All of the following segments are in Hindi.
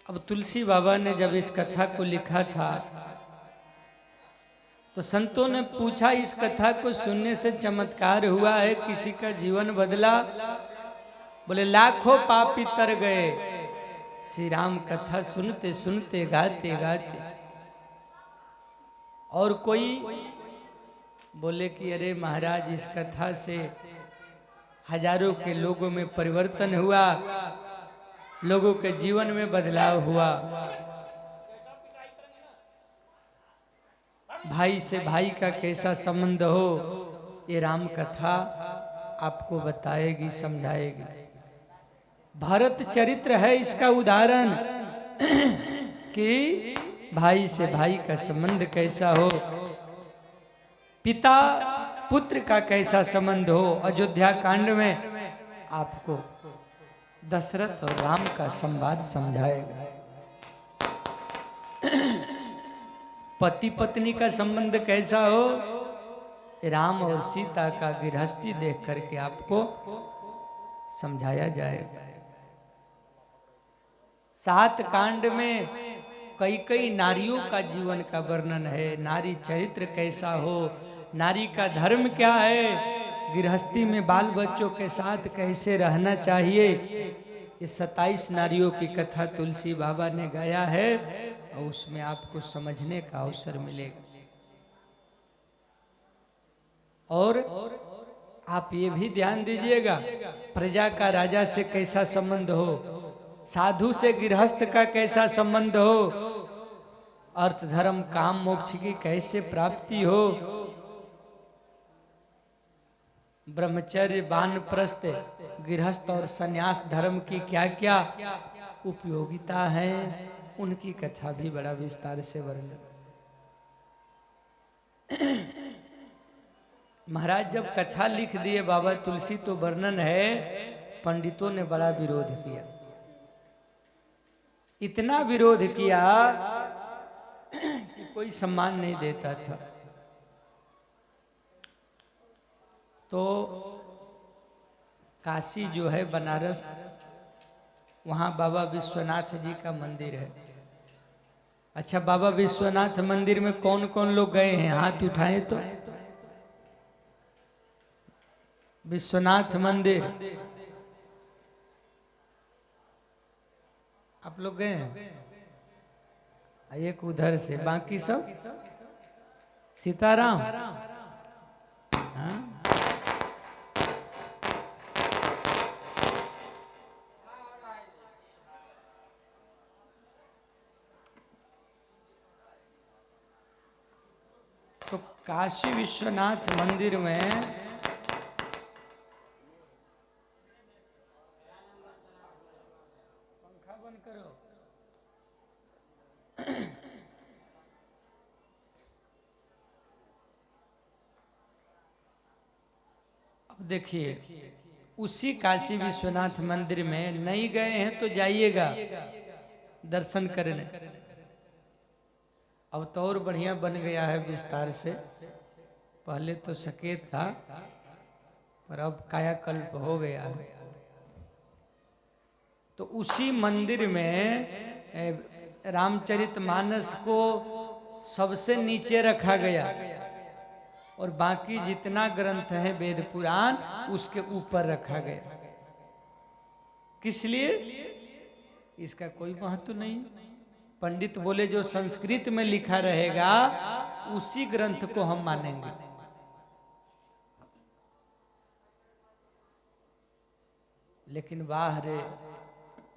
अब तुलसी बाबा ने जब इस कथा को लिखा था तो संतों ने पूछा, इस कथा को सुनने से चमत्कार हुआ है, किसी का जीवन बदला? बोले लाखों पापी तर गए श्री राम कथा सुनते सुनते गाते गाते। और कोई बोले कि अरे महाराज, इस कथा से हजारों के लोगों में परिवर्तन हुआ, लोगों के जीवन में बदलाव हुआ, भाई से भाई का कैसा संबंध हो, ये राम कथा आपको बताएगी, समझाएगी। भारत चरित्र है इसका उदाहरण कि भाई से भाई का संबंध कैसा हो, पिता पुत्र का कैसा संबंध हो। अयोध्या कांड में आपको दशरथ और राम का संवाद समझाएगा। पति पत्नी का संबंध कैसा हो, राम और सीता का गृहस्थी देख करके आपको समझाया जाएगा। 7 कांड में कई कई नारियों का जीवन का वर्णन है। नारी चरित्र कैसा हो, नारी का धर्म क्या है, गृहस्थी में बाल बच्चों के साथ कैसे रहना चाहिए, ये 27 नारियों की कथा तुलसी बाबा ने गाया है और उसमें आपको समझने का अवसर मिलेगा। और आप ये भी ध्यान दीजिएगा, प्रजा का राजा से कैसा संबंध हो, साधु से गृहस्थ का कैसा संबंध हो, अर्थ धर्म काम मोक्ष की कैसे प्राप्ति हो, ब्रह्मचर्य वानप्रस्थ गृहस्थ और संन्यास धर्म की क्या क्या उपयोगिता है, उनकी कथा भी बड़ा विस्तार से वर्णन। महाराज जब कथा लिख दिए बाबा तुलसी तो वर्णन है, पंडितों ने बड़ा विरोध किया। इतना विरोध किया कि कोई सम्मान नहीं देता था। तो काशी जो है बनारस, वहाँ बाबा विश्वनाथ जी का मंदिर है। अच्छा, बाबा विश्वनाथ मंदिर में कौन कौन लोग गए हैं, हाथ उठाएं तो। विश्वनाथ मंदिर आप लोग गए हैं? एक उधर से, बाकी सब सीताराम। हाँ? तो काशी विश्वनाथ मंदिर में पंखा बंद करो। अब देखिए, उसी काशी विश्वनाथ मंदिर में नहीं गए हैं तो जाइएगा दर्शन करने। अब तो और बढ़िया बन गया है विस्तार से, पहले तो सकेत था पर अब कायाकल्प हो गया है। तो उसी मंदिर में रामचरितमानस को सबसे नीचे रखा गया और बाकी जितना ग्रंथ है वेद पुराण उसके ऊपर रखा गया। किस लिए? इसका कोई महत्व नहीं। पंडित बोले जो संस्कृत में लिखा रहेगा उसी ग्रंथ को हम मानेंगे। लेकिन वाह रे,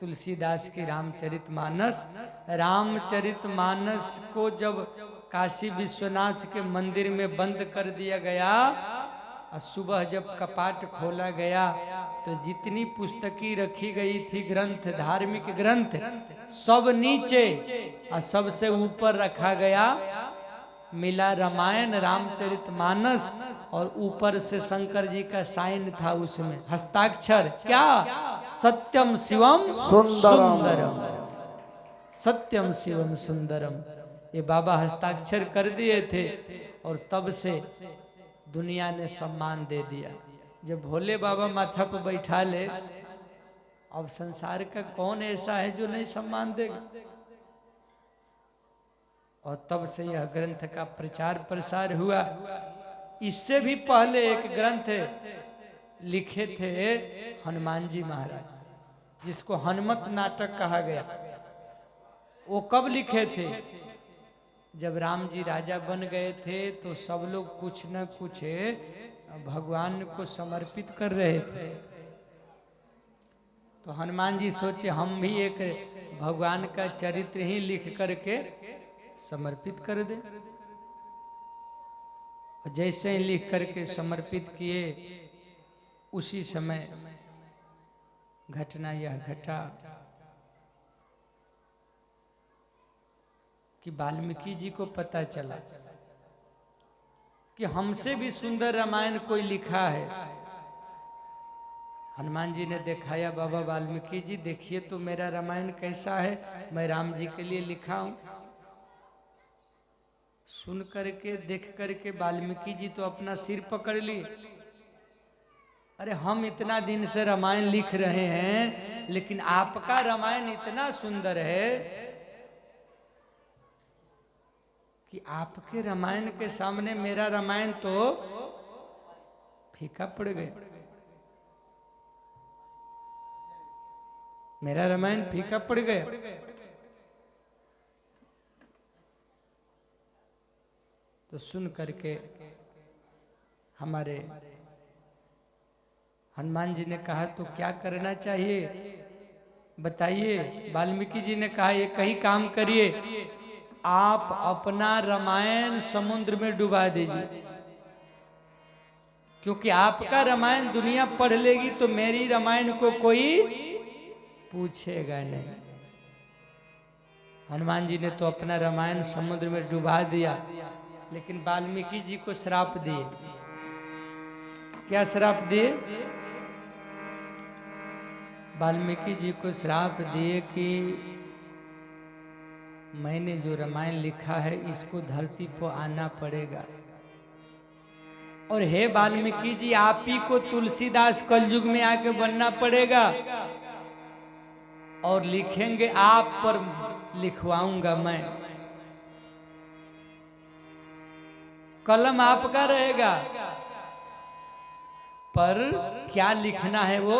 तुलसीदास की रामचरितमानस, रामचरितमानस को जब काशी विश्वनाथ के मंदिर में बंद कर दिया गया और सुबह जब कपाट खोला गया तो जितनी पुस्तकें रखी गई थी, ग्रंथ, धार्मिक ग्रंथ, सब नीचे और सबसे ऊपर रखा गया मिला रामायण रामचरितमानस, और ऊपर से शंकर जी का साइन था उसमें, हस्ताक्षर क्या, सत्यम शिवम सुंदरम, सत्यम शिवम सुंदरम, ये बाबा हस्ताक्षर कर दिए थे। और तब से दुनिया ने सम्मान दे दिया। जब भोले बाबा माथा पर बैठा ले अब संसार का कौन ऐसा है जो नहीं सम्मान देगा। और तब से यह ग्रंथ का प्रचार प्रसार हुआ। इससे भी पहले एक ग्रंथ लिखे थे हनुमान जी महाराज, जिसको हनुमत नाटक कहा गया। वो कब लिखे थे? जब राम जी राजा बन गए थे तो सब लोग कुछ न कुछ भगवान को समर्पित कर रहे थे। तो हनुमान जी सोचे हम भी एक भगवान का चरित्र ही लिख करके समर्पित कर दें। जैसे ही लिख करके समर्पित किए, उसी समय घटना यह घटा कि वाल्मीकि जी को पता चला कि हमसे भी सुंदर रामायण कोई लिखा है। हनुमान जी ने दिखाया, बाबा वाल्मीकि जी देखिए तो मेरा रामायण कैसा है, मैं राम जी के लिए लिखा हूं। सुन करके देख करके वाल्मीकि जी तो अपना सिर पकड़ लिए। अरे हम इतना दिन से रामायण लिख रहे हैं, लेकिन आपका रामायण इतना सुंदर है कि आपके रामायण के सामने मेरा रामायण तो फीका पड़ गया। मेरा रामायण फीका पड़ गया। तो सुन करके हमारे हनुमान जी ने कहा तो क्या करना चाहिए बताइए। वाल्मीकि जी ने कहा ये कहीं काम करिए, आप अपना रामायण समुद्र में डुबा दीजिए, क्योंकि आपका रामायण दुनिया पढ़ लेगी तो मेरी रामायण को कोई पूछेगा नहीं। हनुमान जी ने तो अपना रामायण समुद्र में डुबा दिया, लेकिन वाल्मीकि जी को श्राप दिए। क्या श्राप दिए? वाल्मीकि जी को श्राप दिए कि मैंने जो रामायण लिखा है इसको धरती पर आना पड़ेगा। और हे वाल्मीकि जी, आप ही को तुलसीदास कलयुग में आके बनना पड़ेगा और लिखेंगे आप पर, लिखवाऊंगा मैं। कलम आपका रहेगा, पर क्या लिखना है वो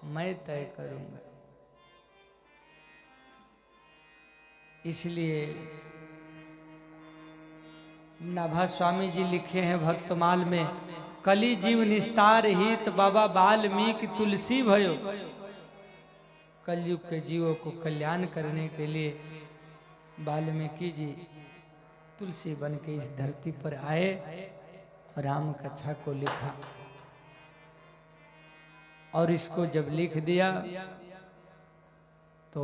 मैं तय करूंगा। इसलिए नाभा स्वामी जी लिखे हैं भक्तमाल में, कली जीव निस्तार हित बाबा वाल्मीकि तुलसी भयो। कलयुग के जीवों को कल्याण करने के लिए वाल्मीकि जी तुलसी बन के इस धरती पर आए और राम कथा को लिखा। और इसको जब लिख दिया तो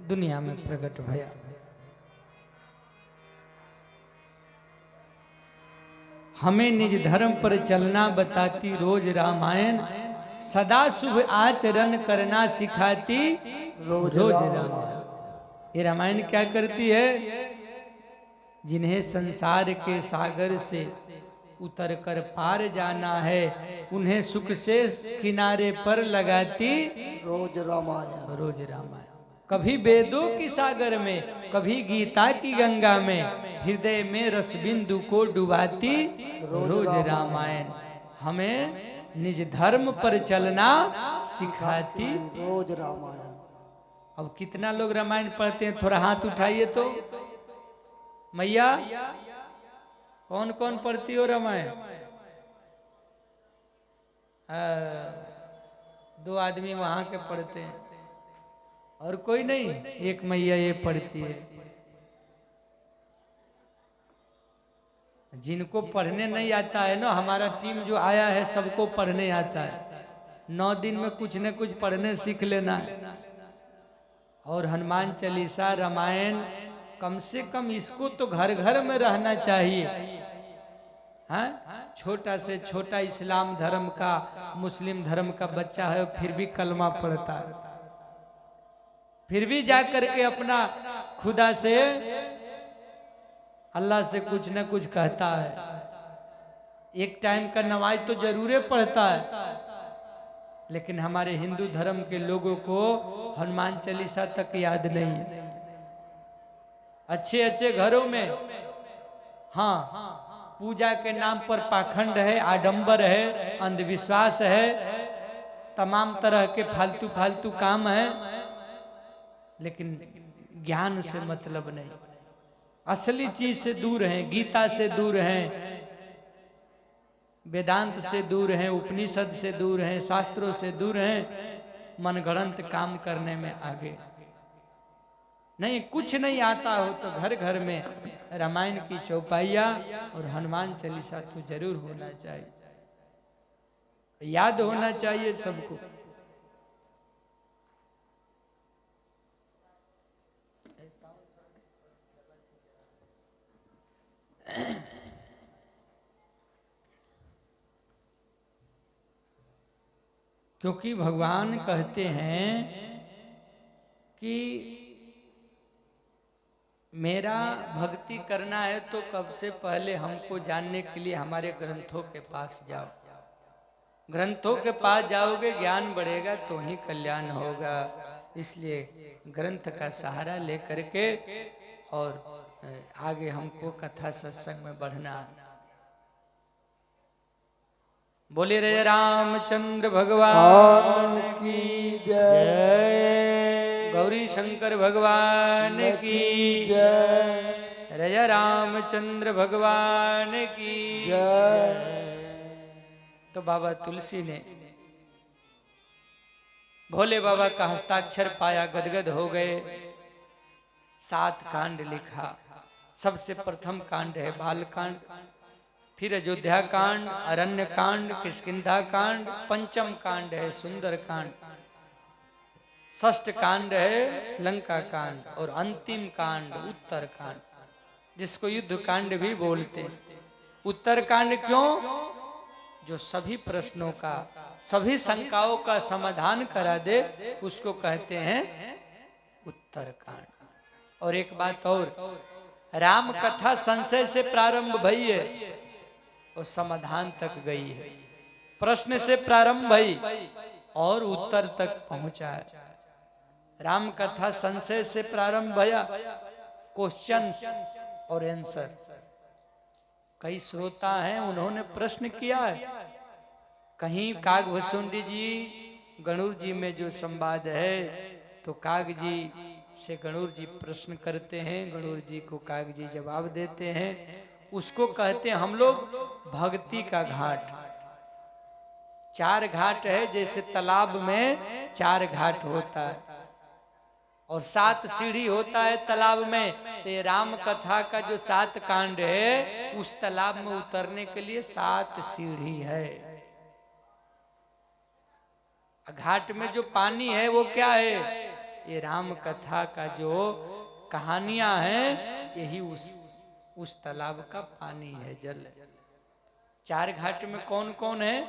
दुनिया में प्रकट भया। हमें निज धर्म पर चलना बताती रोज रामायण, सदा शुभ आचरण करना सिखाती रोज रामायण। ये रामायण क्या करती है? जिन्हें संसार के सागर से उतर कर पार जाना है, उन्हें सुख से किनारे पर लगाती रोज रामायण। रोज रामायण। कभी वेदों की सागर में, कभी गीता की गंगा में, हृदय में रस बिंदु को डुबाती रोज रामायण। हमें निज धर्म पर चलना सिखाती रोज रामायण। अब कितना लोग रामायण पढ़ते हैं? थोड़ा हाथ उठाइए तो। मैया कौन कौन पढ़ती हो रामायण? दो आदमी वहां के पढ़ते हैं और कोई नहीं, एक मैया ये पढ़ती है। जिनको पढ़ने नहीं आता है ना, हमारा टीम जो आया है सबको पढ़ने आता है। 9 दिन में कुछ न कुछ पढ़ने सीख लेना है। और हनुमान चालीसा रामायण कम से कम इसको तो घर घर में रहना चाहिए। हाँ, छोटा से छोटा इस्लाम धर्म का, मुस्लिम धर्म का बच्चा है, फिर भी कलमा पढ़ता है, फिर भी जाकर के अपना खुदा से, अल्लाह से कुछ न कुछ कहता है। एक टाइम का नमाज तो जरूर पढ़ता है, लेकिन हमारे हिंदू धर्म के लोगों को हनुमान चालीसा तक याद नहीं है। अच्छे अच्छे घरों में हाँ पूजा के नाम पर पाखंड है, आडंबर है, अंधविश्वास है, तमाम तरह के फालतू फालतू काम है, लेकिन ज्ञान से मतलब नहीं। असली चीज से दूर हैं, गीता से दूर हैं, वेदांत से दूर हैं, उपनिषद से दूर हैं, शास्त्रों से दूर हैं, मनगढ़ंत काम करने में आगे नहीं। कुछ नहीं आता हो तो घर घर में रामायण की चौपाइया और हनुमान चालीसा तो जरूर होना चाहिए, याद होना चाहिए सबको। क्योंकि भगवान कहते हैं कि मेरा भक्ति करना है तो कब से पहले हमको जानने के लिए हमारे ग्रंथों के पास जाओ। ग्रंथों के पास जाओगे ज्ञान बढ़ेगा तो ही कल्याण होगा। इसलिए ग्रंथ का सहारा लेकर के और आगे हमको कथा सत्संग में बढ़ना। बोले रे रामचंद्र भगवान की जय, गौरी शंकर भगवान की जय, रया रामचंद्र भगवान की जय। तो बाबा तुलसी ने भोले बाबा का हस्ताक्षर पाया, गदगद हो गए। 7 कांड लिखा। सबसे प्रथम कांड है बाल कांड, फिर अयोध्या कांड, अरण्य कांड, किष्किंधा कांड, पंचम कांड है सुंदर कांड, षष्ठ कांड है लंका कांड और अंतिम कांड उत्तर कांड, जिसको युद्ध कांड भी बोलते हैं। उत्तर कांड क्यों? जो सभी प्रश्नों का, सभी शंकाओं का समाधान करा दे उसको कहते हैं उत्तर कांड। और एक बात और, राम कथा संशय से प्रारंभ भई है और समाधान तक गई है। प्रश्न से प्रारंभ भई और उत्तर तक पहुंचा है। राम कथा संशय से प्रारंभ भया, क्वेश्चन और आंसर। कई श्रोता हैं, उन्होंने प्रश्न किया है। कहीं कागभूषुंडी जी गणुर जी में जो संवाद है तो काग जी से गणुर जी प्रश्न करते हैं, गणुर जी को काग जी जवाब देते हैं। उसको कहते हैं हम लोग भक्ति का घाट। 4 घाट है, जैसे तालाब में 4 घाट होता है और 7 सीढ़ी होता है तालाब में। तो ये राम कथा का जो 7 कांड है उस तालाब में उतरने के लिए 7 सीढ़ी है। घाट में जो पानी है वो क्या है? ये राम कथा का जो कहानियां हैं यही उस तालाब का पानी है, जल। 4 घाट में कौन कौन है?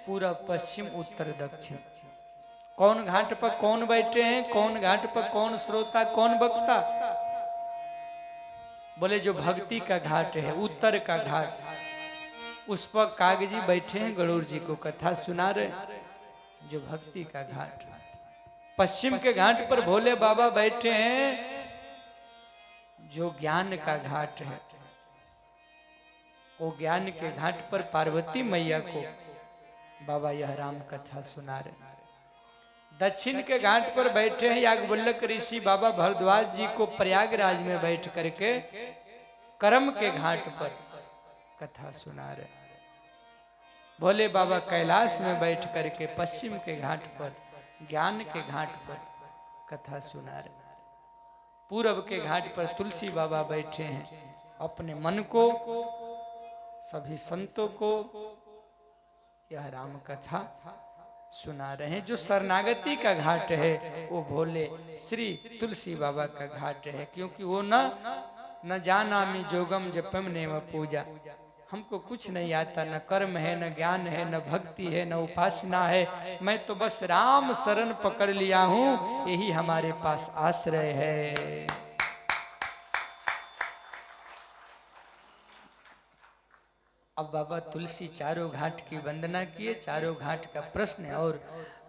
पूरब, पश्चिम, उत्तर, दक्षिण। कौन घाट पर कौन बैठे हैं, कौन घाट पर कौन श्रोता, कौन वक्ता? बोले जो भक्ति का घाट है, उत्तर का घाट, उस पर कागजी बैठे हैं, गणुर जी को कथा सुना रहे। जो भक्ति का घाट। पश्चिम के घाट पर भोले बाबा बैठे हैं, जो ज्ञान का घाट है। वो ज्ञान के घाट पर पार्वती मैया को बाबा यह राम कथा सुना रहे। दक्षिण के घाट पर बैठे हैं याज्ञवल्क्य ऋषि बाबा भरद्वाज जी को प्रयागराज में बैठ करके कर्म के घाट पर कथा सुना रहे। भोले बाबा कैलाश में बैठ करके पश्चिम के घाट पर, ज्ञान के घाट पर कथा सुना रहे। पूरब के घाट पर तुलसी बाबा बैठे हैं, अपने मन को, सभी संतों को यह राम कथा सुना रहे हैं। जो शरणागति का घाट है वो भोले श्री तुलसी बाबा का घाट है, क्योंकि वो न जानामि जोगम जपम नेम पूजा। हमको कुछ नहीं आता, न कर्म है, न ज्ञान है, न भक्ति है, न उपासना है। मैं तो बस राम शरण पकड़ लिया हूं, यही हमारे पास आश्रय है। अब बाबा तुलसी चारों घाट की वंदना किए, चारों घाट का प्रश्न और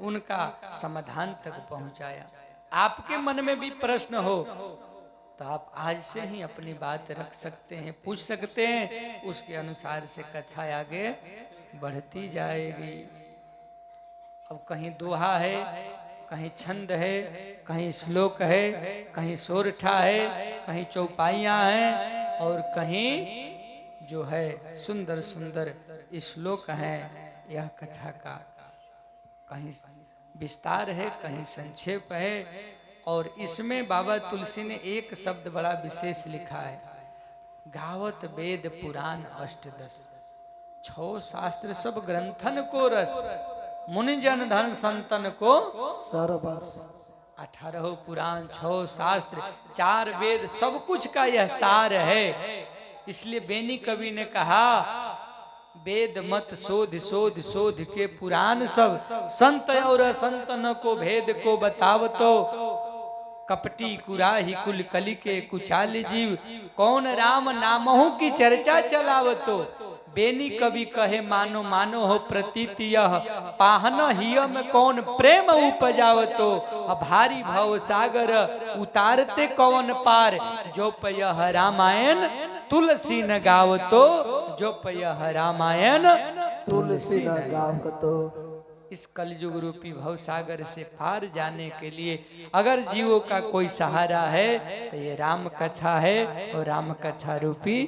उनका समाधान तक पहुंचाया। आपके मन में भी प्रश्न हो तो आप आज से ही अपनी बात रख सकते हैं, पूछ सकते हैं, उसके अनुसार से कथा आगे बढ़ती जाएगी। अब कहीं दोहा है, कहीं छंद है, कहीं श्लोक है, कहीं सोरठा है, कहीं चौपाइयाँ हैं और कहीं जो है सुंदर सुंदर श्लोक हैं। यह कथा का कहीं विस्तार है, कहीं संक्षेप है। और इसमें बाबा तुलसी ने एक शब्द बड़ा विशेष लिखा है, गावत वेद पुराण अष्टदश, 6 शास्त्र सब ग्रंथन को रस, मुनि जन धन संतन को सर्वस। 18 पुराण, 6 शास्त्र, 4 वेद, सब कुछ का यह सार है। इसलिए बेनी कवि ने कहा, वेद मत शोध शोध शोध के पुराण सब, संत और असंतन को भेद को बतावतो, कपटी कुराही कुल कली के कुचाल जीव, कौन राम नामहु की चर्चा चलावतो। बेनी कवि कहे मानो मानो हो प्रतीति यह, पाहन हिय में कौन प्रेम उपजावतो। भारी भव सागर उतारते कौन पार, जो पयह रामायण तुलसी न गावतो, जो पयह रामायण तुलसी न गावतो। इस कलयुग रूपी भव सागर से पार जाने के लिए अगर जीवों का कोई सहारा है तो ये राम कथा है, और राम कथा रूपी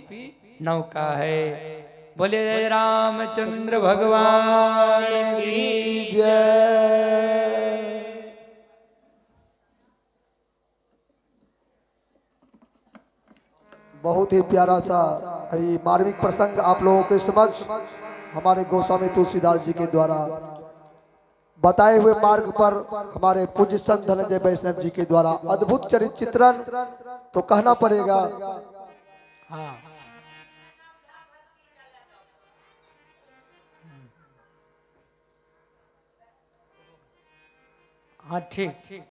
नौका है। बोले जय रामचंद्र भगवान की जय। बहुत ही प्यारा सा अभी मार्मिक प्रसंग आप लोगों के समक्ष हमारे गोस्वामी तुलसीदास जी के द्वारा बताए हुए मार्ग पर हमारे पूज्य संत धनंजय वैष्णव जी के द्वारा अद्भुत चरित्र चित्रण तो कहना पड़ेगा। हाँ हाँ ठीक।